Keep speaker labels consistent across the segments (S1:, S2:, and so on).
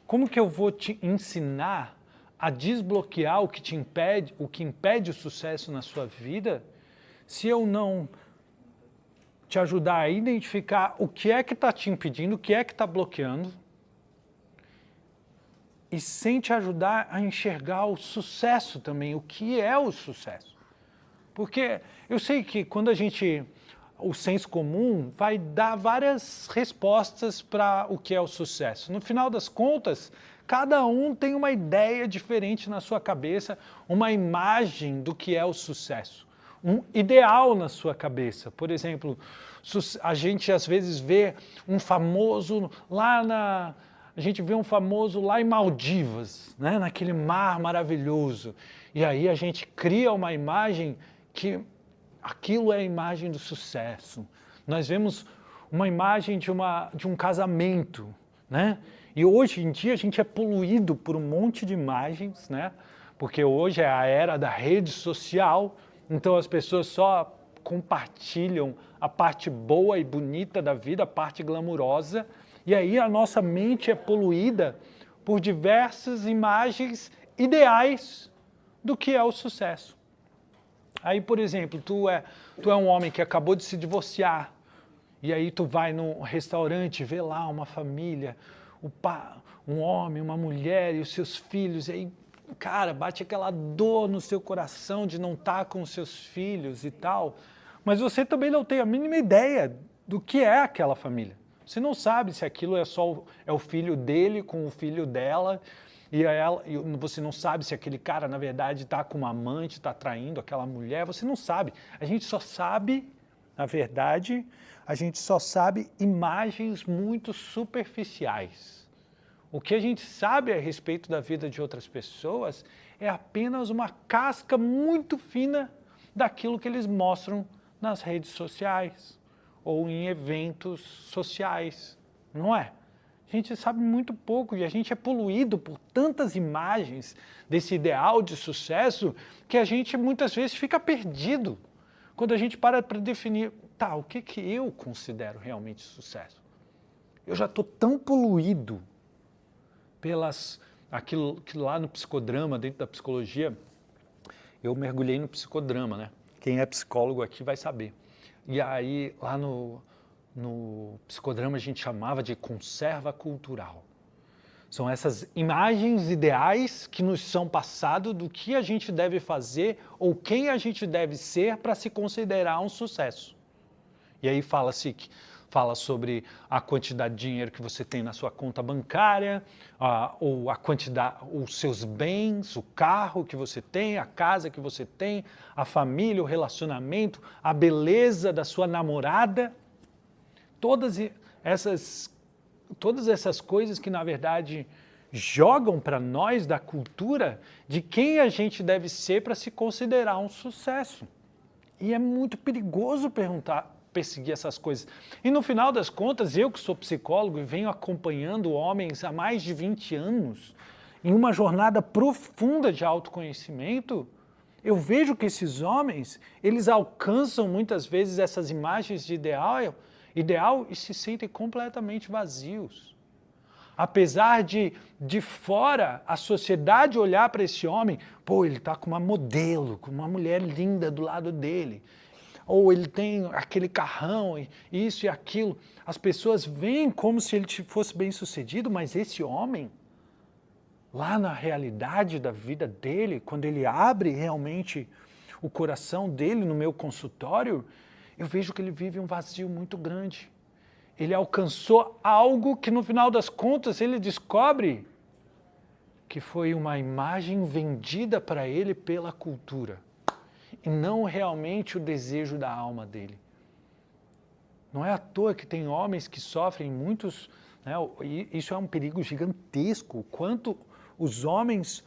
S1: Como que eu vou te ensinar a desbloquear o que impede o sucesso na sua vida, se eu não te ajudar a identificar o que é que está te impedindo, o que é que está bloqueando, e sem te ajudar a enxergar o sucesso também, o que é o sucesso. Porque eu sei que quando o senso comum vai dar várias respostas para o que é o sucesso. No final das contas, cada um tem uma ideia diferente na sua cabeça, uma imagem do que é o sucesso, um ideal na sua cabeça. Por exemplo, a gente às vezes vê um famoso a gente vê um famoso lá em Maldivas, né, naquele mar maravilhoso. E aí a gente cria uma imagem que aquilo é a imagem do sucesso. Nós vemos uma imagem de um casamento, né? E hoje em dia a gente é poluído por um monte de imagens, né? Porque hoje é a era da rede social, então as pessoas só compartilham a parte boa e bonita da vida, a parte glamurosa, e aí a nossa mente é poluída por diversas imagens ideais do que é o sucesso. Aí, por exemplo, tu é um homem que acabou de se divorciar, e aí tu vai num restaurante, vê lá uma família, um homem, uma mulher e os seus filhos, e aí, cara, bate aquela dor no seu coração de não estar com os seus filhos e tal, mas você também não tem a mínima ideia do que é aquela família. Você não sabe se aquilo é o filho dele com o filho dela, e você não sabe se aquele cara, na verdade, está com uma amante, está traindo aquela mulher, você não sabe. A gente só sabe, na verdade, a gente só sabe imagens muito superficiais. O que a gente sabe a respeito da vida de outras pessoas é apenas uma casca muito fina daquilo que eles mostram nas redes sociais ou em eventos sociais, não é? A gente sabe muito pouco e a gente é poluído por tantas imagens desse ideal de sucesso que a gente muitas vezes fica perdido quando a gente para definir, tá, o que eu considero realmente sucesso? Eu já estou tão poluído aquilo que lá no psicodrama, dentro da psicologia, eu mergulhei no psicodrama, né? Quem é psicólogo aqui vai saber. E aí, lá no psicodrama, a gente chamava de conserva cultural. São essas imagens ideais que nos são passadas do que a gente deve fazer ou quem a gente deve ser para se considerar um sucesso. E aí fala sobre a quantidade de dinheiro que você tem na sua conta bancária, ou a quantidade, os seus bens, o carro que você tem, a casa que você tem, a família, o relacionamento, a beleza da sua namorada. Todas essas coisas que, na verdade, jogam para nós da cultura de quem a gente deve ser para se considerar um sucesso. E é muito perigoso perseguir essas coisas. E no final das contas, eu que sou psicólogo e venho acompanhando homens há mais de 20 anos, em uma jornada profunda de autoconhecimento, eu vejo que esses homens, eles alcançam muitas vezes essas imagens de ideal e se sentem completamente vazios. Apesar de fora a sociedade olhar para esse homem, pô, ele está com uma modelo, com uma mulher linda do lado dele, ou ele tem aquele carrão, isso e aquilo. As pessoas veem como se ele fosse bem sucedido, mas esse homem, lá na realidade da vida dele, quando ele abre realmente o coração dele no meu consultório, eu vejo que ele vive um vazio muito grande. Ele alcançou algo que no final das contas ele descobre que foi uma imagem vendida para ele pela cultura e não realmente o desejo da alma dele. Não é à toa que tem homens que sofrem muitos, né, isso é um perigo gigantesco, quanto os homens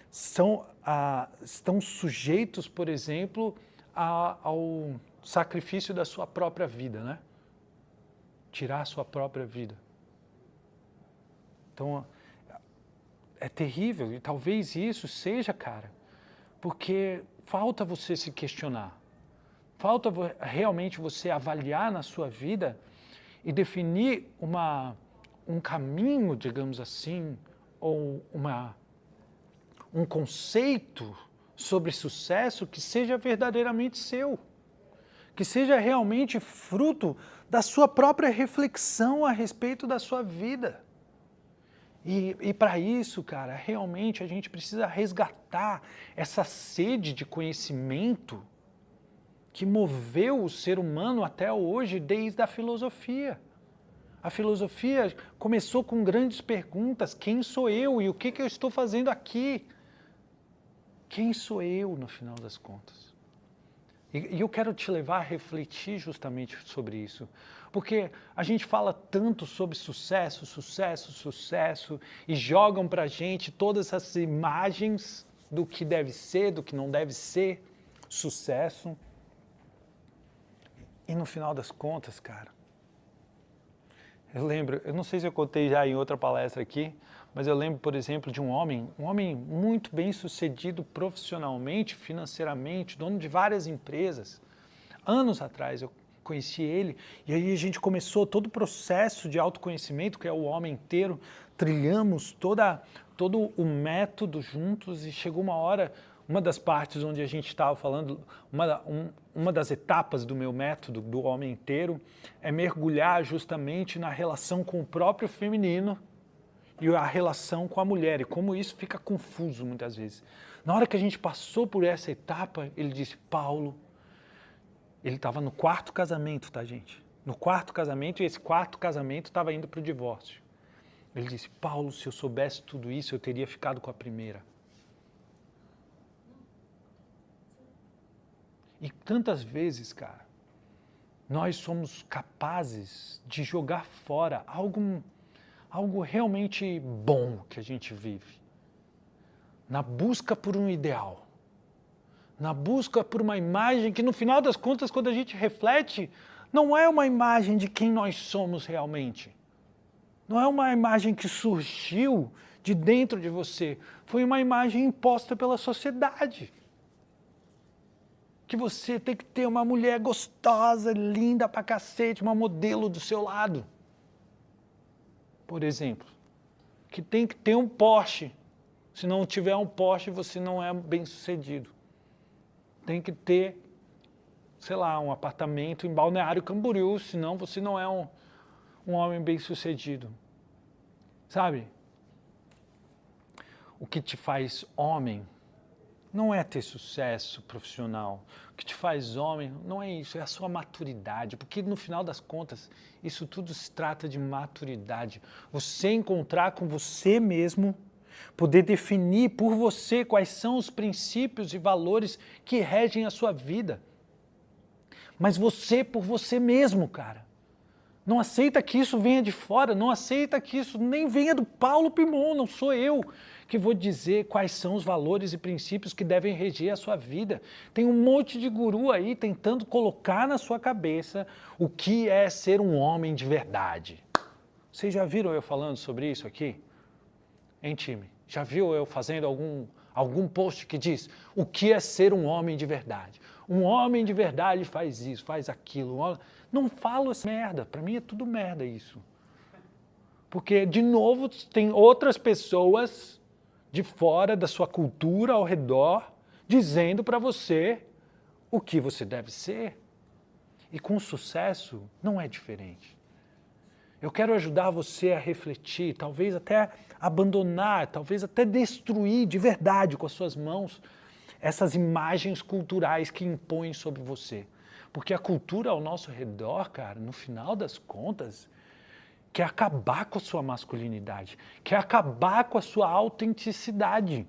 S1: estão sujeitos, por exemplo, ao sacrifício da sua própria vida, né? Tirar a sua própria vida. Então, é terrível, e talvez isso seja, cara, porque falta você se questionar, falta realmente você avaliar na sua vida e definir um caminho, digamos assim, um conceito sobre sucesso que seja verdadeiramente seu, que seja realmente fruto da sua própria reflexão a respeito da sua vida. E para isso, cara, realmente a gente precisa resgatar essa sede de conhecimento que moveu o ser humano até hoje desde a filosofia. A filosofia começou com grandes perguntas: quem sou eu e o que eu estou fazendo aqui? Quem sou eu, no final das contas? E eu quero te levar a refletir justamente sobre isso. Porque a gente fala tanto sobre sucesso, sucesso, sucesso, e jogam pra gente todas essas imagens do que deve ser, do que não deve ser sucesso. E no final das contas, cara, eu lembro, eu não sei se eu contei já em outra palestra aqui, mas eu lembro, por exemplo, de um homem muito bem sucedido profissionalmente, financeiramente, dono de várias empresas. Anos atrás eu conheci ele e aí a gente começou todo o processo de autoconhecimento, que é o homem inteiro, trilhamos todo o método juntos e chegou uma hora, uma das partes onde a gente estava falando, uma das etapas do meu método, do homem inteiro, é mergulhar justamente na relação com o próprio feminino e a relação com a mulher, e como isso fica confuso muitas vezes. Na hora que a gente passou por essa etapa, ele disse: Paulo, ele estava no 4º casamento, tá, gente? No 4º casamento, e esse 4º casamento estava indo para o divórcio. Ele disse: Paulo, se eu soubesse tudo isso, eu teria ficado com a primeira. E tantas vezes, cara, nós somos capazes de jogar fora algo realmente bom que a gente vive, na busca por um ideal, na busca por uma imagem que, no final das contas, quando a gente reflete, não é uma imagem de quem nós somos realmente. Não é uma imagem que surgiu de dentro de você, foi uma imagem imposta pela sociedade. Que você tem que ter uma mulher gostosa, linda pra cacete, uma modelo do seu lado. Por exemplo, que tem que ter um Porsche. Se não tiver um Porsche, você não é bem-sucedido. Tem que ter, sei lá, um apartamento em Balneário Camboriú, senão você não é um homem bem-sucedido. Sabe? O que te faz homem não é ter sucesso profissional. O que te faz homem não é isso, é a sua maturidade. Porque no final das contas, isso tudo se trata de maturidade. Você encontrar com você mesmo, poder definir por você quais são os princípios e valores que regem a sua vida. Mas você por você mesmo, cara. Não aceita que isso venha de fora, não aceita que isso nem venha do Paulo Pimon, não sou eu que vou dizer quais são os valores e princípios que devem reger a sua vida. Tem um monte de guru aí tentando colocar na sua cabeça o que é ser um homem de verdade. Vocês já viram eu falando sobre isso aqui? Hein, time? Já viu eu fazendo algum post que diz o que é ser um homem de verdade? Um homem de verdade faz isso, faz aquilo. Não falo essa merda, pra mim é tudo merda isso. Porque, de novo, tem outras pessoas de fora da sua cultura ao redor dizendo pra você o que você deve ser. E com sucesso não é diferente. Eu quero ajudar você a refletir, talvez até abandonar, talvez até destruir de verdade com as suas mãos essas imagens culturais que impõem sobre você. Porque a cultura ao nosso redor, cara, no final das contas, quer acabar com a sua masculinidade, quer acabar com a sua autenticidade,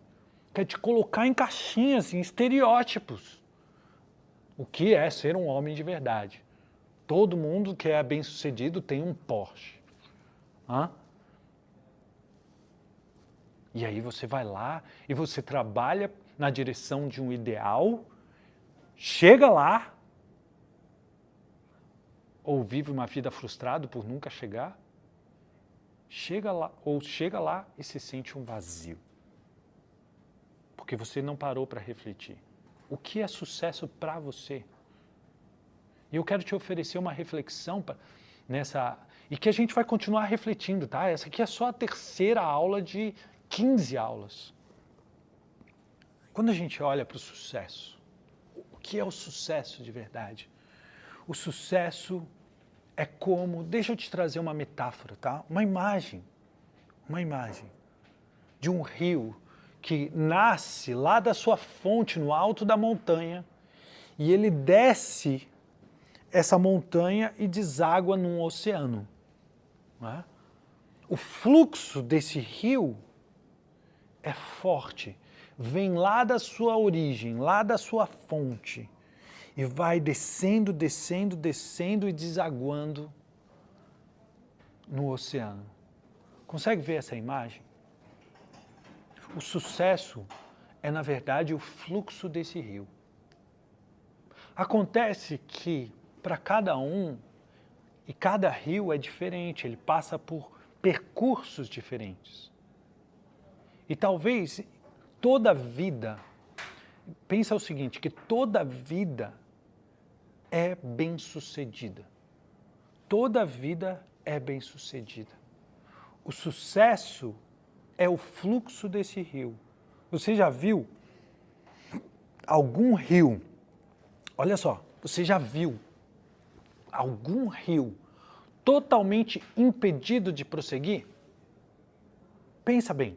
S1: quer te colocar em caixinhas, em estereótipos. O que é ser um homem de verdade? Todo mundo que é bem-sucedido tem um Porsche. Hã? E aí você vai lá e você trabalha na direção de um ideal, chega lá, ou vive uma vida frustrada por nunca chegar, chega lá e se sente um vazio. Porque você não parou para refletir. O que é sucesso para você? E eu quero te oferecer uma reflexão e que a gente vai continuar refletindo, tá? Essa aqui é só a terceira aula de 15 aulas. Quando a gente olha para o sucesso, o que é o sucesso de verdade? O sucesso é como, deixa eu te trazer uma metáfora, tá? Uma imagem de um rio que nasce lá da sua fonte, no alto da montanha, e ele desce essa montanha e deságua num oceano. Não é? O fluxo desse rio é forte, vem lá da sua origem, lá da sua fonte, e vai descendo, descendo, descendo e desaguando no oceano. Consegue ver essa imagem? O sucesso é, na verdade, o fluxo desse rio. Acontece que, para cada um, e cada rio é diferente, ele passa por percursos diferentes. E talvez toda vida, pensa o seguinte, que toda vida é bem-sucedida. Toda vida é bem-sucedida. O sucesso é o fluxo desse rio. Você já viu algum rio? Olha só, você já viu algum rio totalmente impedido de prosseguir? Pensa bem,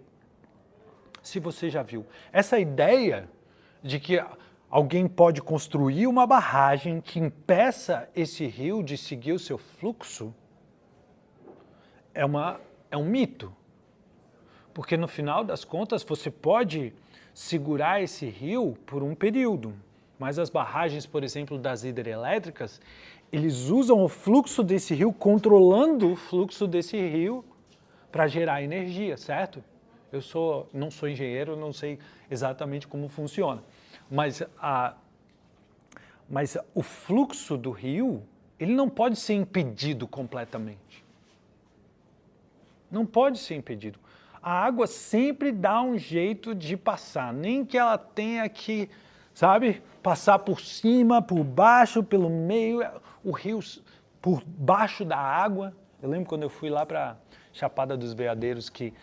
S1: se você já viu. Essa ideia de que alguém pode construir uma barragem que impeça esse rio de seguir o seu fluxo é um mito. Porque no final das contas você pode segurar esse rio por um período, mas as barragens, por exemplo, das hidrelétricas, eles usam o fluxo desse rio, controlando o fluxo desse rio para gerar energia, certo? Não sou engenheiro, não sei exatamente como funciona, mas o fluxo do rio, ele não pode ser impedido completamente. Não pode ser impedido. A água sempre dá um jeito de passar, nem que ela tenha que, sabe, passar por cima, por baixo, pelo meio, o rio por baixo da água. Eu lembro quando eu fui lá para Chapada dos Veadeiros que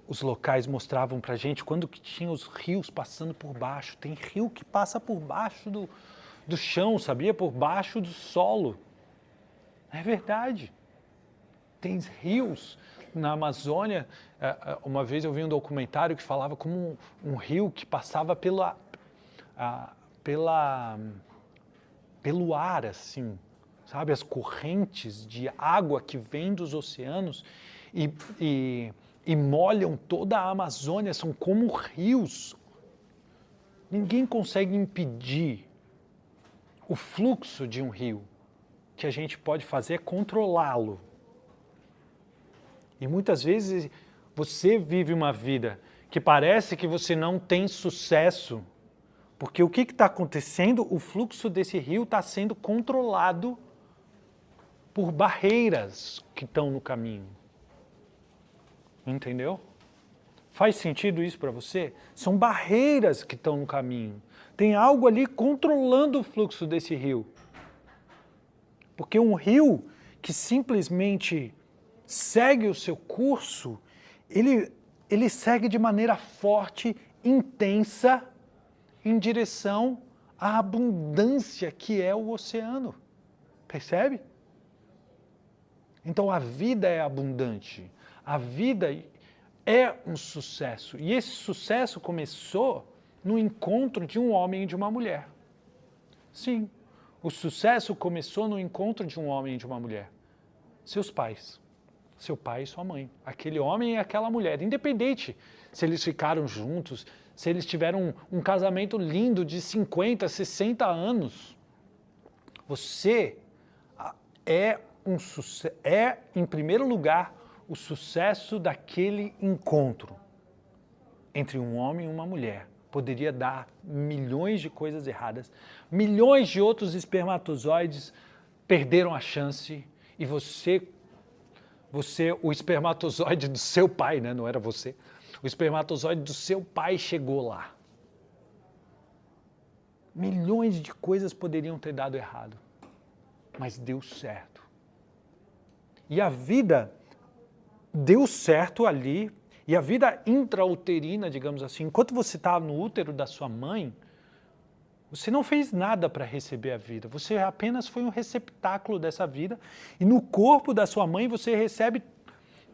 S1: os locais mostravam para a gente quando que tinha os rios passando por baixo. Tem rio que passa por baixo do chão, sabia? Por baixo do solo. É verdade. Tem rios na Amazônia. Uma vez eu vi um documentário que falava como um rio que passava pelo ar, assim, sabe? As correntes de água que vêm dos oceanos e molham toda a Amazônia, são como rios. Ninguém consegue impedir o fluxo de um rio. O que a gente pode fazer é controlá-lo. E muitas vezes você vive uma vida que parece que você não tem sucesso, porque o que está acontecendo? O fluxo desse rio está sendo controlado por barreiras que estão no caminho. Entendeu? Faz sentido isso para você? São barreiras que estão no caminho. Tem algo ali controlando o fluxo desse rio. Porque um rio que simplesmente segue o seu curso, ele segue de maneira forte, intensa, em direção à abundância que é o oceano. Percebe? Então a vida é abundante. A vida é um sucesso. E esse sucesso começou no encontro de um homem e de uma mulher. Sim, o sucesso começou no encontro de um homem e de uma mulher. Seus pais. Seu pai e sua mãe. Aquele homem e aquela mulher. Independente se eles ficaram juntos, se eles tiveram um casamento lindo de 50, 60 anos. Você é, em primeiro lugar, o sucesso daquele encontro entre um homem e uma mulher. Poderia dar milhões de coisas erradas, milhões de outros espermatozoides perderam a chance e você, o espermatozoide do seu pai, né? Não era você, o espermatozoide do seu pai chegou lá. Milhões de coisas poderiam ter dado errado, mas deu certo. E a vida deu certo ali, e a vida intrauterina, digamos assim, enquanto você está no útero da sua mãe, você não fez nada para receber a vida, você apenas foi um receptáculo dessa vida, e no corpo da sua mãe você recebe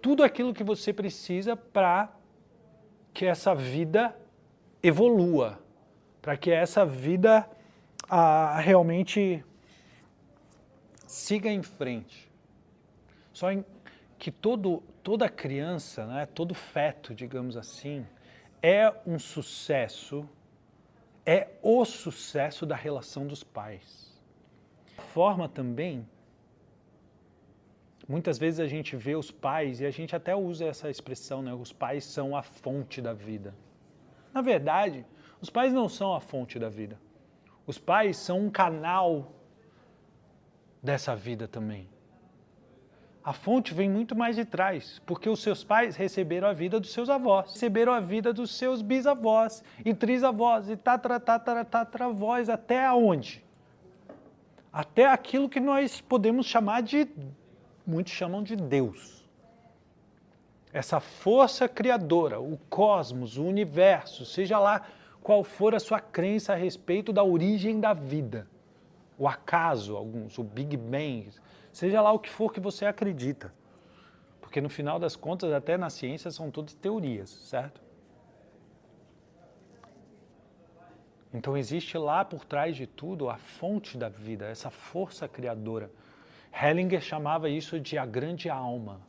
S1: tudo aquilo que você precisa para que essa vida evolua, para que essa vida realmente siga em frente. Só que toda criança, né, todo feto, digamos assim, é um sucesso, é o sucesso da relação dos pais. Forma também, muitas vezes a gente vê os pais, e a gente até usa essa expressão, né, os pais são a fonte da vida. Na verdade, os pais não são a fonte da vida. Os pais são um canal dessa vida também. A fonte vem muito mais de trás, porque os seus pais receberam a vida dos seus avós, receberam a vida dos seus bisavós, e trisavós, e tatravós, até aonde? Até aquilo que nós podemos chamar de, muitos chamam de Deus. Essa força criadora, o cosmos, o universo, seja lá qual for a sua crença a respeito da origem da vida. O acaso, alguns, o Big Bang, seja lá o que for que você acredita. Porque no final das contas, até na ciência, são todas teorias, certo? Então existe lá por trás de tudo a fonte da vida, essa força criadora. Hellinger chamava isso de a grande alma,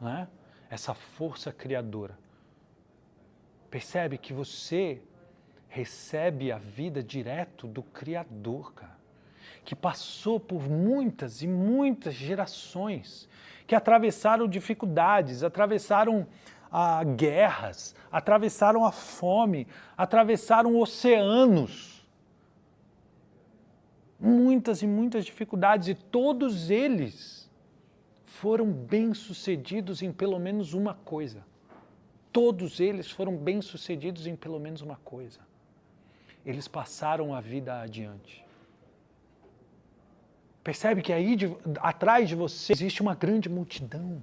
S1: né? Essa força criadora. Percebe que você recebe a vida direto do Criador, cara, que passou por muitas e muitas gerações, que atravessaram dificuldades, atravessaram guerras, atravessaram a fome, atravessaram oceanos. Muitas e muitas dificuldades, e todos eles foram bem-sucedidos em pelo menos uma coisa. Todos eles foram bem-sucedidos em pelo menos uma coisa. Eles passaram a vida adiante. Percebe que aí, atrás de você, existe uma grande multidão.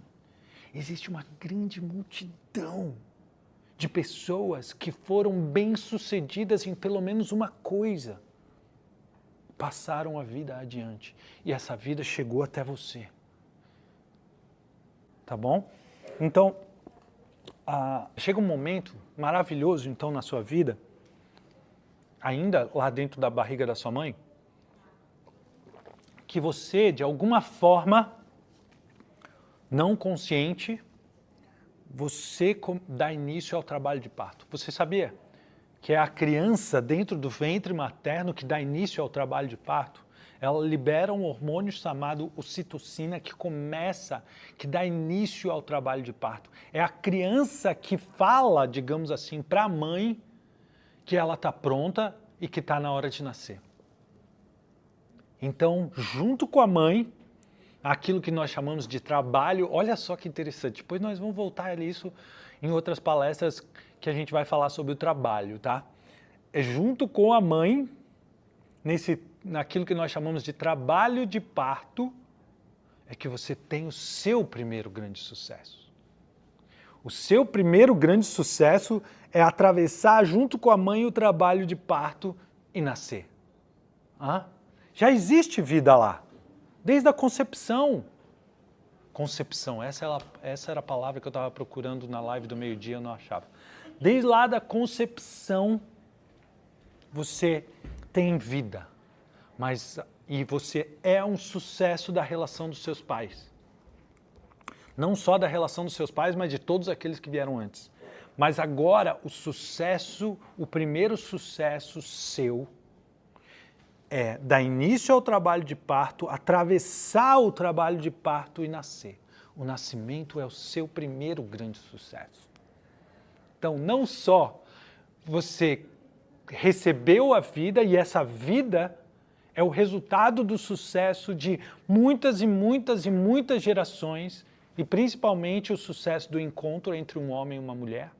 S1: Existe uma grande multidão de pessoas que foram bem-sucedidas em pelo menos uma coisa. Passaram a vida adiante. E essa vida chegou até você. Tá bom? Então, chega um momento maravilhoso, então, na sua vida, ainda lá dentro da barriga da sua mãe, que você, de alguma forma, não consciente, você dá início ao trabalho de parto. Você sabia que é a criança dentro do ventre materno que dá início ao trabalho de parto? Ela libera um hormônio chamado ocitocina que dá início ao trabalho de parto. É a criança que fala, digamos assim, para a mãe que ela está pronta e que está na hora de nascer. Então, junto com a mãe, aquilo que nós chamamos de trabalho, olha só que interessante, depois nós vamos voltar a isso em outras palestras que a gente vai falar sobre o trabalho, tá? É junto com a mãe, naquilo que nós chamamos de trabalho de parto, é que você tem o seu primeiro grande sucesso. O seu primeiro grande sucesso é atravessar junto com a mãe o trabalho de parto e nascer. Já existe vida lá, desde a concepção. Concepção, essa era a palavra que eu estava procurando na live do meio-dia, eu não achava. Desde lá da concepção, você tem vida, e você é um sucesso da relação dos seus pais. Não só da relação dos seus pais, mas de todos aqueles que vieram antes. Mas agora o primeiro sucesso seu é dar início ao trabalho de parto, atravessar o trabalho de parto e nascer. O nascimento é o seu primeiro grande sucesso. Então, não só você recebeu a vida, e essa vida é o resultado do sucesso de muitas e muitas e muitas gerações, e principalmente o sucesso do encontro entre um homem e uma mulher,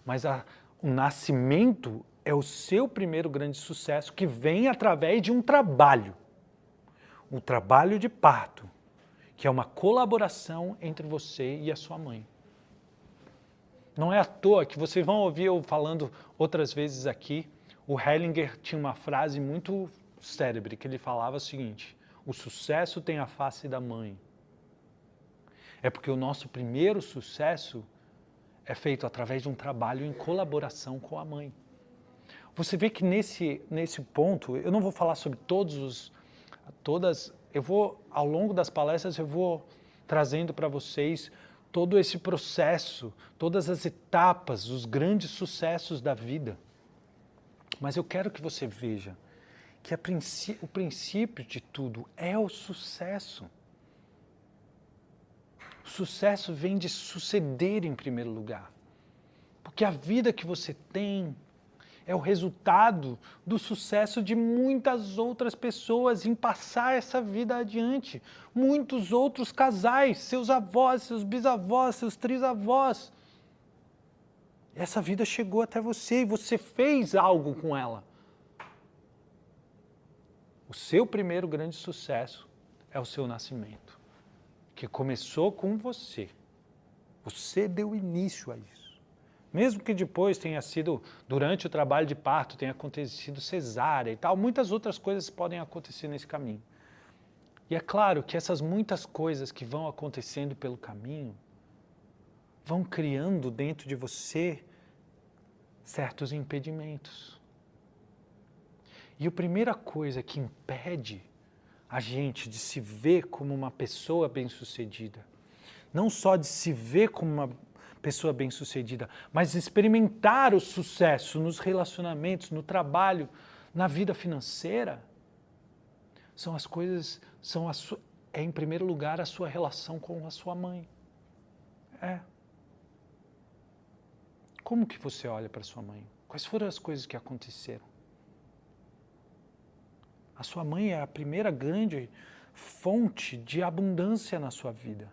S1: mas o nascimento é o seu primeiro grande sucesso, que vem através de um trabalho de parto. que é uma colaboração entre você e a sua mãe. Não é à toa que vocês vão ouvir eu falando outras vezes aqui, o Hellinger tinha uma frase muito célebre, que ele falava o seguinte: o sucesso tem a face da mãe. É porque o nosso primeiro sucesso é feito através de um trabalho em colaboração com a mãe. Você vê que nesse ponto, eu não vou falar sobre eu vou, ao longo das palestras, eu vou trazendo para vocês todo esse processo, todas as etapas, os grandes sucessos da vida. Mas eu quero que você veja que o princípio de tudo é o sucesso. O sucesso vem de suceder em primeiro lugar. Porque a vida que você tem é o resultado do sucesso de muitas outras pessoas em passar essa vida adiante. Muitos outros casais, seus avós, seus bisavós, seus trisavós. Essa vida chegou até você e você fez algo com ela. O seu primeiro grande sucesso é o seu nascimento, que começou com você. Você deu início a isso. Mesmo que depois tenha sido, durante o trabalho de parto, tenha acontecido cesárea e tal, muitas outras coisas podem acontecer nesse caminho. E é claro que essas muitas coisas que vão acontecendo pelo caminho vão criando dentro de você certos impedimentos. E a primeira coisa que impede a gente de se ver como uma pessoa bem-sucedida, não só de se ver como uma pessoa bem-sucedida, mas experimentar o sucesso nos relacionamentos, no trabalho, na vida financeira, são as coisas, em primeiro lugar a sua relação com a sua mãe. Como que você olha para sua mãe? Quais foram as coisas que aconteceram? A sua mãe é a primeira grande fonte de abundância na sua vida.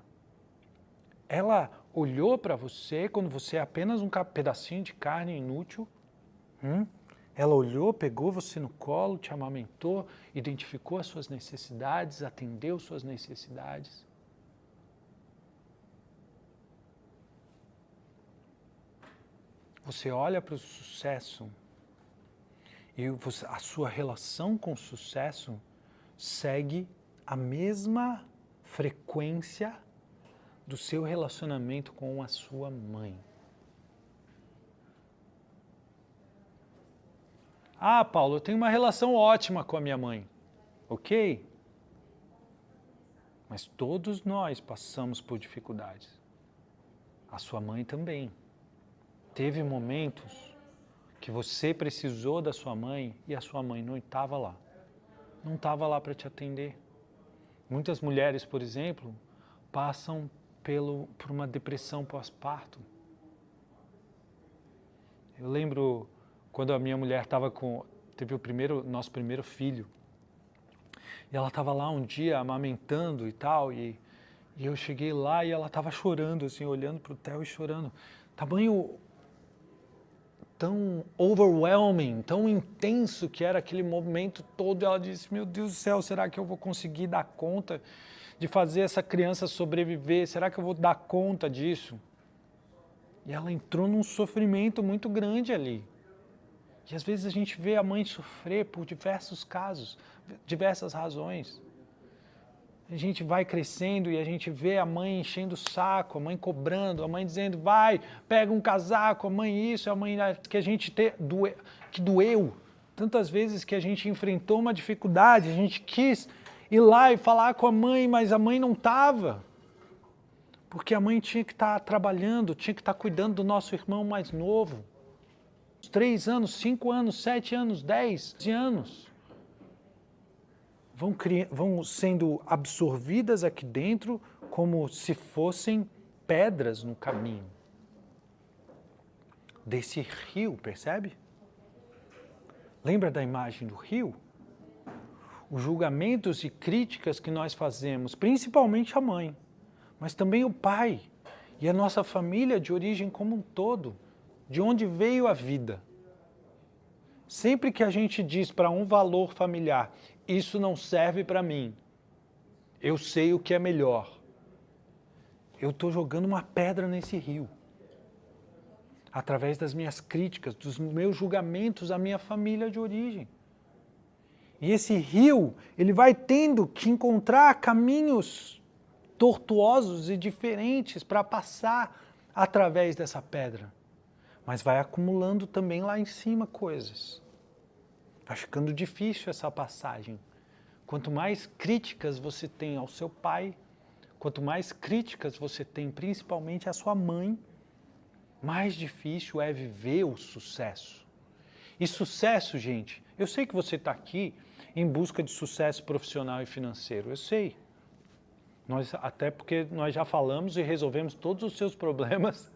S1: Ela olhou para você quando você é apenas um pedacinho de carne inútil. Ela olhou, pegou você no colo, te amamentou, identificou as suas necessidades, atendeu suas necessidades. Você olha para o sucesso e a sua relação com o sucesso segue a mesma frequência do seu relacionamento com a sua mãe. Ah, Paulo, eu tenho uma relação ótima com a minha mãe. Ok? Mas todos nós passamos por dificuldades. A sua mãe também. Teve momentos que você precisou da sua mãe e a sua mãe não estava lá. Não estava lá para te atender. Muitas mulheres, por exemplo, passam por uma depressão pós-parto. Eu lembro quando a minha mulher teve nosso primeiro filho. E ela estava lá um dia amamentando e tal, e eu cheguei lá e ela estava chorando, assim, olhando para o Theo e chorando. Tamanho tão overwhelming, tão intenso que era aquele momento todo. E ela disse: meu Deus do céu, será que eu vou conseguir dar conta de fazer essa criança sobreviver? Será que eu vou dar conta disso? E ela entrou num sofrimento muito grande ali. E às vezes a gente vê a mãe sofrer por diversos casos, diversas razões. A gente vai crescendo e a gente vê a mãe enchendo o saco, a mãe cobrando, a mãe dizendo: vai, pega um casaco, a mãe isso, a mãe que a gente que doeu. Tantas vezes que a gente enfrentou uma dificuldade, a gente quis ir lá e falar com a mãe, mas a mãe não estava. Porque a mãe tinha que estar trabalhando, tinha que estar cuidando do nosso irmão mais novo. 3 anos, 5 anos, 7 anos, 10 anos. Vão sendo absorvidas aqui dentro como se fossem pedras no caminho desse rio, percebe? Lembra da imagem do rio? Os julgamentos e críticas que nós fazemos, principalmente a mãe, mas também o pai e a nossa família de origem como um todo, de onde veio a vida. Sempre que a gente diz para um valor familiar: isso não serve para mim, eu sei o que é melhor. Eu estou jogando uma pedra nesse rio. Através das minhas críticas, dos meus julgamentos à minha família de origem. E esse rio, ele vai tendo que encontrar caminhos tortuosos e diferentes para passar através dessa pedra. Mas vai acumulando também lá em cima coisas. Vai ficando difícil essa passagem. Quanto mais críticas você tem ao seu pai, quanto mais críticas você tem principalmente à sua mãe, mais difícil é viver o sucesso. E sucesso, gente, eu sei que você está aqui em busca de sucesso profissional e financeiro, eu sei. Até porque nós já falamos e resolvemos todos os seus problemas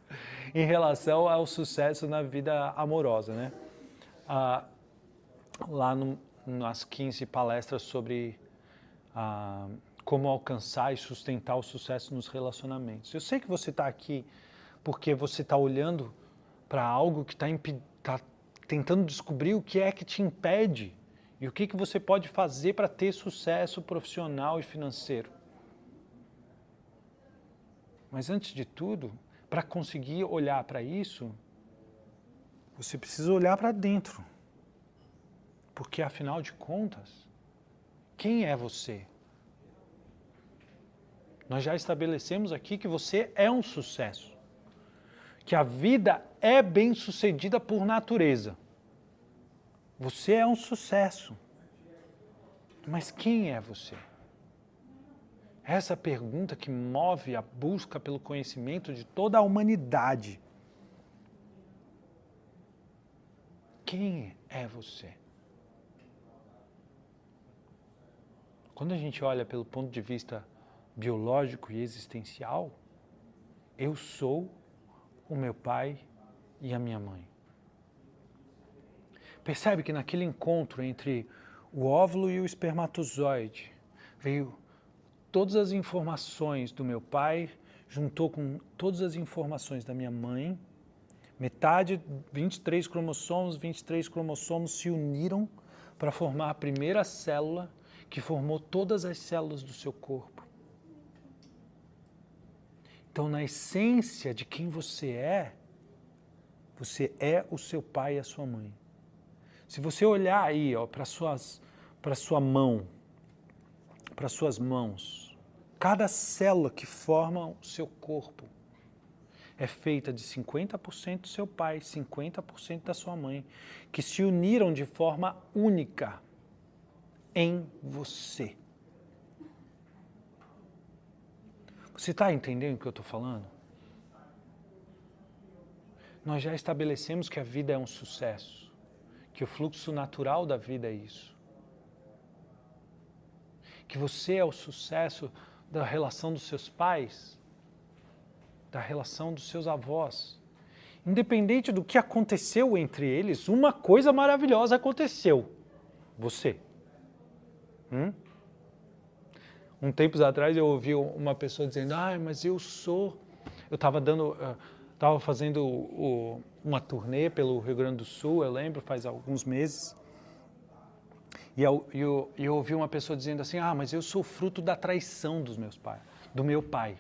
S1: em relação ao sucesso na vida amorosa, né? Lá nas 15 palestras sobre como alcançar e sustentar o sucesso nos relacionamentos. Eu sei que você está aqui porque você está olhando para algo que está tentando descobrir o que é que te impede e o que você pode fazer para ter sucesso profissional e financeiro. Mas antes de tudo, para conseguir olhar para isso, você precisa olhar para dentro. Porque afinal de contas, quem é você? Nós já estabelecemos aqui que você é um sucesso. Que a vida é bem-sucedida por natureza. Você é um sucesso. Mas quem é você? Essa pergunta que move a busca pelo conhecimento de toda a humanidade. Quem é você? Quando a gente olha pelo ponto de vista biológico e existencial, eu sou o meu pai e a minha mãe. Percebe que naquele encontro entre o óvulo e o espermatozoide veio todas as informações do meu pai, juntou com todas as informações da minha mãe, metade, 23 cromossomos se uniram para formar a primeira célula que formou todas as células do seu corpo. Então, na essência de quem você é o seu pai e a sua mãe. Se você olhar aí para sua mão, para suas mãos, cada célula que forma o seu corpo é feita de 50% do seu pai, 50% da sua mãe, que se uniram de forma única em você. Você está entendendo o que eu estou falando? Nós já estabelecemos que a vida é um sucesso, que o fluxo natural da vida é isso. Que você é o sucesso da relação dos seus pais, da relação dos seus avós. Independente do que aconteceu entre eles, uma coisa maravilhosa aconteceu. Você. Um tempos atrás eu ouvi uma pessoa dizendo, mas eu estava fazendo uma turnê pelo Rio Grande do Sul, eu lembro, faz alguns meses, e eu ouvi uma pessoa dizendo assim, mas eu sou fruto da traição dos meus pais, do meu pai.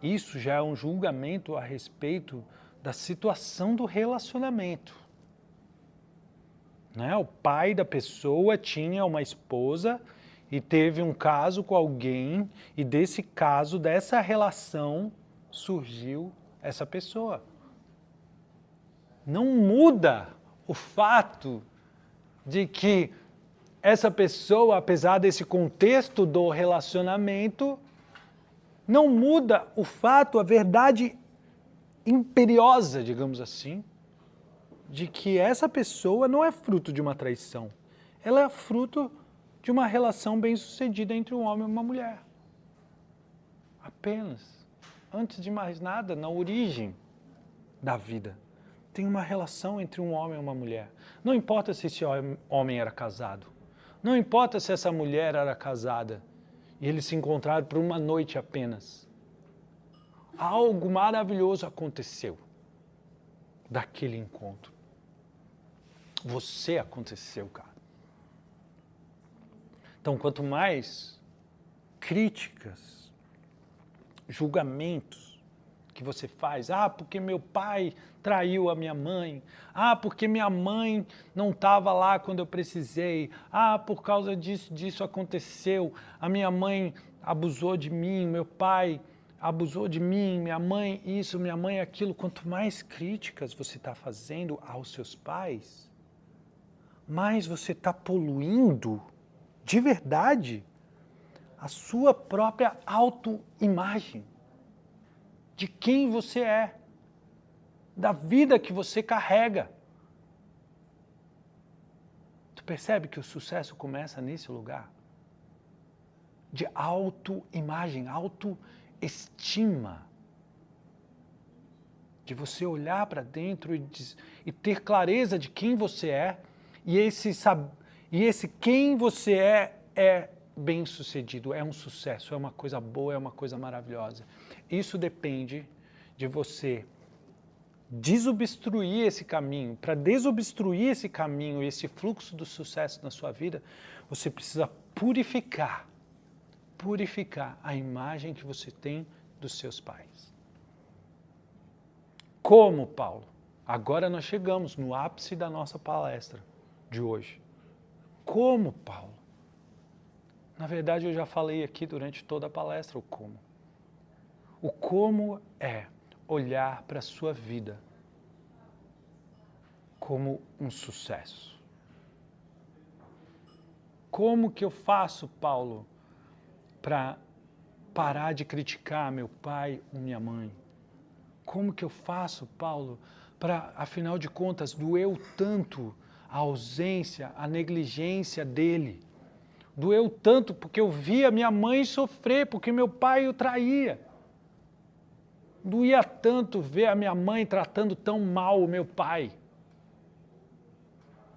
S1: Isso já é um julgamento a respeito da situação do relacionamento. Né? O pai da pessoa tinha uma esposa e teve um caso com alguém, e desse caso, dessa relação, surgiu essa pessoa. Não muda o fato de que essa pessoa, apesar desse contexto do relacionamento, não muda o fato, a verdade imperiosa, digamos assim, de que essa pessoa não é fruto de uma traição. Ela é fruto de uma relação bem-sucedida entre um homem e uma mulher. Apenas. Antes de mais nada, na origem da vida, tem uma relação entre um homem e uma mulher. Não importa se esse homem era casado. Não importa se essa mulher era casada e eles se encontraram por uma noite apenas. Algo maravilhoso aconteceu daquele encontro. Você aconteceu, cara. Então, quanto mais críticas, julgamentos que você faz, porque meu pai traiu a minha mãe, porque minha mãe não estava lá quando eu precisei, por causa disso aconteceu, a minha mãe abusou de mim, meu pai abusou de mim, minha mãe isso, minha mãe aquilo. Quanto mais críticas você está fazendo aos seus pais, mais você está poluindo, de verdade, a sua própria autoimagem, de quem você é, da vida que você carrega. Tu percebe que o sucesso começa nesse lugar? De autoimagem, autoestima. De você olhar para dentro e ter clareza de quem você é, e esse quem você é bem-sucedido, é um sucesso, é uma coisa boa, é uma coisa maravilhosa. Isso depende de você desobstruir esse caminho. Para desobstruir esse caminho e esse fluxo do sucesso na sua vida, você precisa purificar a imagem que você tem dos seus pais. Como, Paulo? Agora nós chegamos no ápice da nossa palestra de hoje. Como, Paulo? Na verdade, eu já falei aqui durante toda a palestra o como. O como é olhar para a sua vida como um sucesso. Como que eu faço, Paulo, para parar de criticar meu pai ou minha mãe? Como que eu faço, Paulo, para, afinal de contas, doeu tanto a ausência, a negligência dele? Doeu tanto porque eu via minha mãe sofrer, porque meu pai o traía. Doía tanto ver a minha mãe tratando tão mal o meu pai.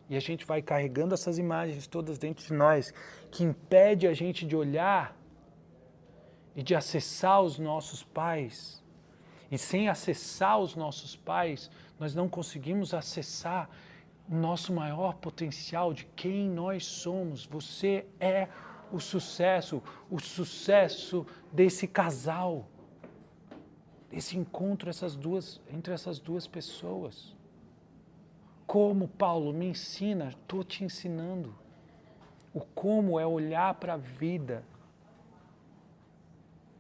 S1: E a gente vai carregando essas imagens todas dentro de nós, que impede a gente de olhar e de acessar os nossos pais. E sem acessar os nossos pais, nós não conseguimos acessar o nosso maior potencial de quem nós somos. Você é o sucesso desse casal, desse encontro entre essas duas pessoas. Como, Paulo, me ensina, estou te ensinando. O como é olhar para a vida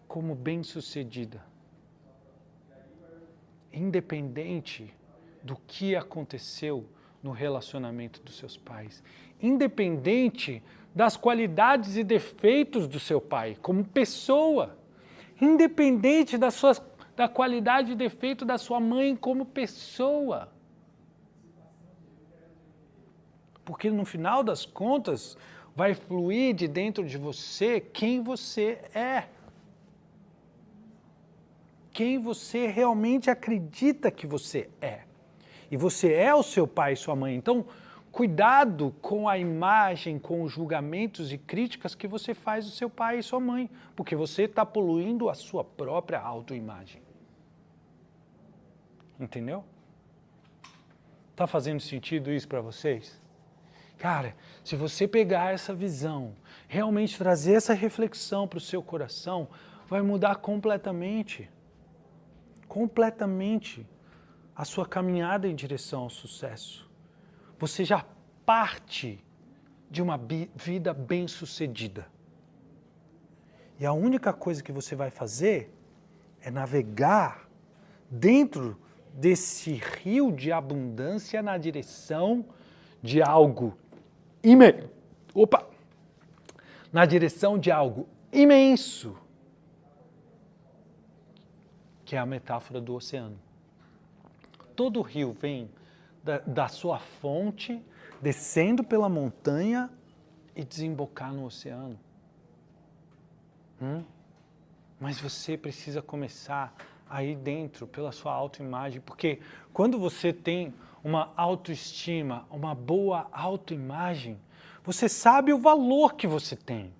S1: como bem-sucedida. Independente do que aconteceu no relacionamento dos seus pais. Independente das qualidades e defeitos do seu pai como pessoa. Independente da qualidade e defeito da sua mãe como pessoa. Porque no final das contas, vai fluir de dentro de você quem você é. Quem você realmente acredita que você é. E você é o seu pai e sua mãe. Então, cuidado com a imagem, com os julgamentos e críticas que você faz do seu pai e sua mãe. Porque você está poluindo a sua própria autoimagem. Entendeu? Está fazendo sentido isso para vocês? Cara, se você pegar essa visão, realmente trazer essa reflexão para o seu coração, vai mudar completamente a sua caminhada em direção ao sucesso. Você já parte de uma vida bem-sucedida. E a única coisa que você vai fazer é navegar dentro desse rio de abundância na direção de algo na direção de algo imenso, que é a metáfora do oceano. Todo rio vem da sua fonte, descendo pela montanha e desembocar no oceano. Mas você precisa começar aí dentro, pela sua autoimagem, porque quando você tem uma autoestima, uma boa autoimagem, você sabe o valor que você tem.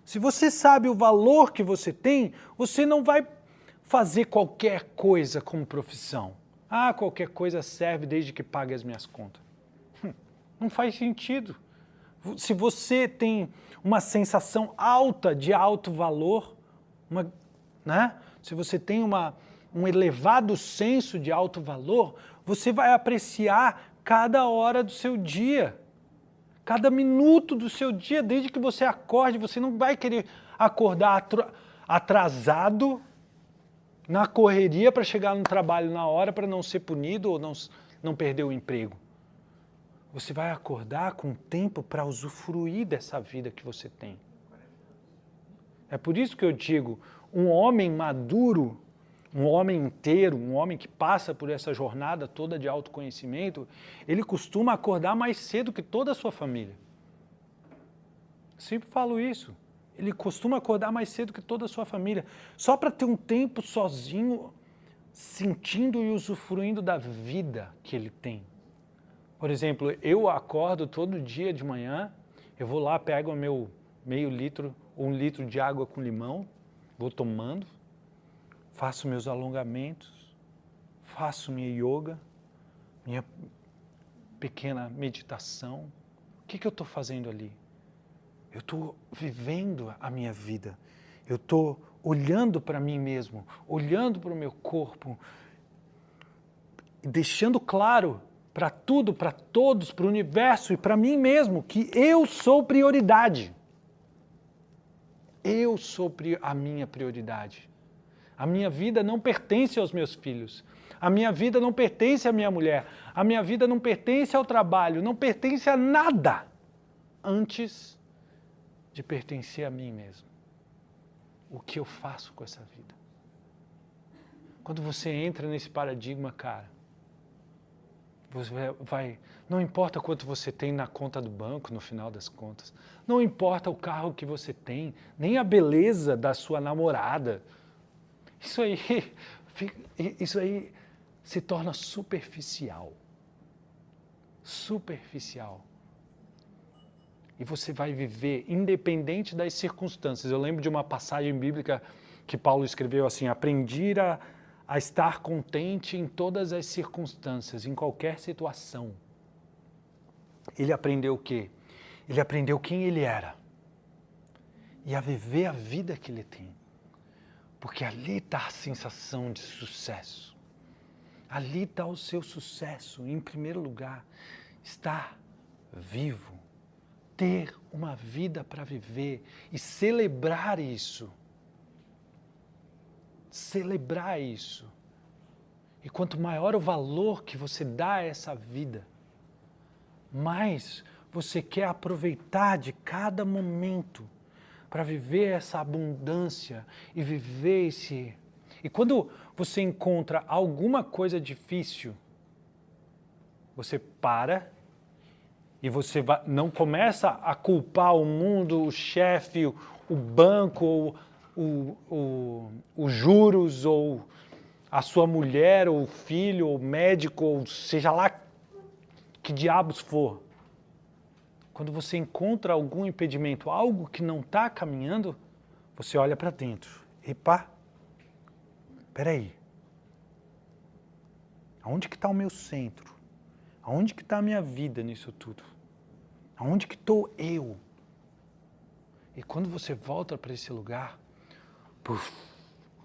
S1: Se você sabe o valor que você tem, você não vai fazer qualquer coisa como profissão. Ah, qualquer coisa serve desde que pague as minhas contas. Não faz sentido. Se você tem uma sensação alta de alto valor, né? Se você tem um elevado senso de alto valor, você vai apreciar cada hora do seu dia, cada minuto do seu dia, desde que você acorde. Você não vai querer acordar atrasado, na correria para chegar no trabalho na hora, para não ser punido ou não perder o emprego. Você vai acordar com tempo para usufruir dessa vida que você tem. É por isso que eu digo, um homem maduro, um homem inteiro, um homem que passa por essa jornada toda de autoconhecimento, ele costuma acordar mais cedo que toda a sua família. Sempre falo isso. Ele costuma acordar mais cedo que toda a sua família, só para ter um tempo sozinho, sentindo e usufruindo da vida que ele tem. Por exemplo, eu acordo todo dia de manhã, eu vou lá, pego o meu meio litro ou 1 litro de água com limão, vou tomando, faço meus alongamentos, faço minha yoga, minha pequena meditação. O que eu estou fazendo ali? Eu estou vivendo a minha vida. Eu estou olhando para mim mesmo, olhando para o meu corpo, deixando claro para tudo, para todos, para o universo e para mim mesmo que eu sou prioridade. Eu sou a minha prioridade. A minha vida não pertence aos meus filhos. A minha vida não pertence à minha mulher. A minha vida não pertence ao trabalho. Não pertence a nada antes de pertencer a mim mesmo. O que eu faço com essa vida? Quando você entra nesse paradigma, cara, você vai... Não importa quanto você tem na conta do banco, no final das contas. Não importa o carro que você tem, nem a beleza da sua namorada. Isso aí se torna superficial. Superficial. E você vai viver independente das circunstâncias. Eu lembro de uma passagem bíblica que Paulo escreveu assim: aprendi a estar contente em todas as circunstâncias, em qualquer situação. Ele aprendeu o quê? Ele aprendeu quem ele era e a viver a vida que ele tem. Porque ali está a sensação de sucesso. Ali está o seu sucesso, em primeiro lugar. Estar vivo. Ter uma vida para viver e celebrar isso. Celebrar isso. E quanto maior o valor que você dá a essa vida, mais você quer aproveitar de cada momento para viver essa abundância e viver esse... E quando você encontra alguma coisa difícil, você para e você não começa a culpar o mundo, o chefe, o banco, os juros, ou a sua mulher, ou o filho, ou o médico, ou seja lá que diabos for. Quando você encontra algum impedimento, algo que não está caminhando, você olha para dentro. Epa, peraí. Aonde que está o meu centro? Aonde que está a minha vida nisso tudo? Aonde que estou eu? E quando você volta para esse lugar,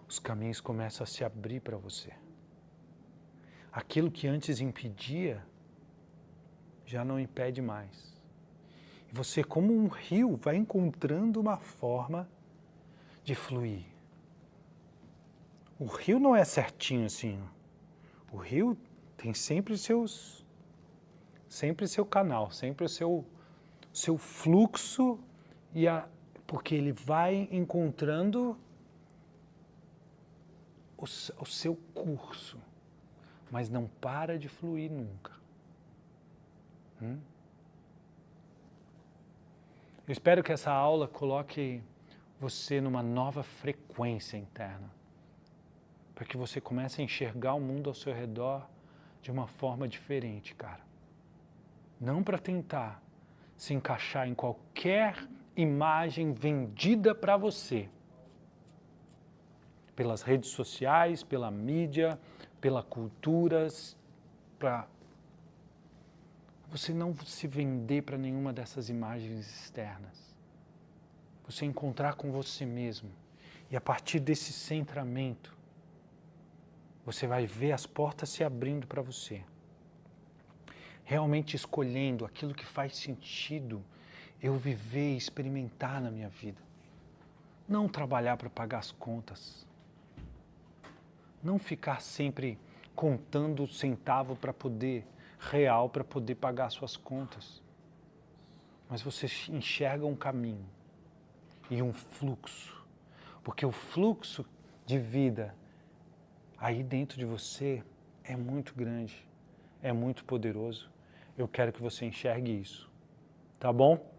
S1: os caminhos começam a se abrir para você. Aquilo que antes impedia, já não impede mais. E você, como um rio, vai encontrando uma forma de fluir. O rio não é certinho assim. O rio tem sempre seu canal, sempre o seu fluxo, porque ele vai encontrando o seu curso, mas não para de fluir nunca. Eu espero que essa aula coloque você numa nova frequência interna, para que você comece a enxergar o mundo ao seu redor de uma forma diferente, cara. Não para tentar se encaixar em qualquer imagem vendida para você, pelas redes sociais, pela mídia, pela cultura, para você não se vender para nenhuma dessas imagens externas. Você encontrar com você mesmo. E a partir desse centramento, você vai ver as portas se abrindo para você. Realmente escolhendo aquilo que faz sentido eu viver e experimentar na minha vida. Não trabalhar para pagar as contas. Não ficar sempre contando o centavo real para poder pagar suas contas. Mas você enxerga um caminho e um fluxo. Porque o fluxo de vida aí dentro de você é muito grande, é muito poderoso. Eu quero que você enxergue isso, tá bom?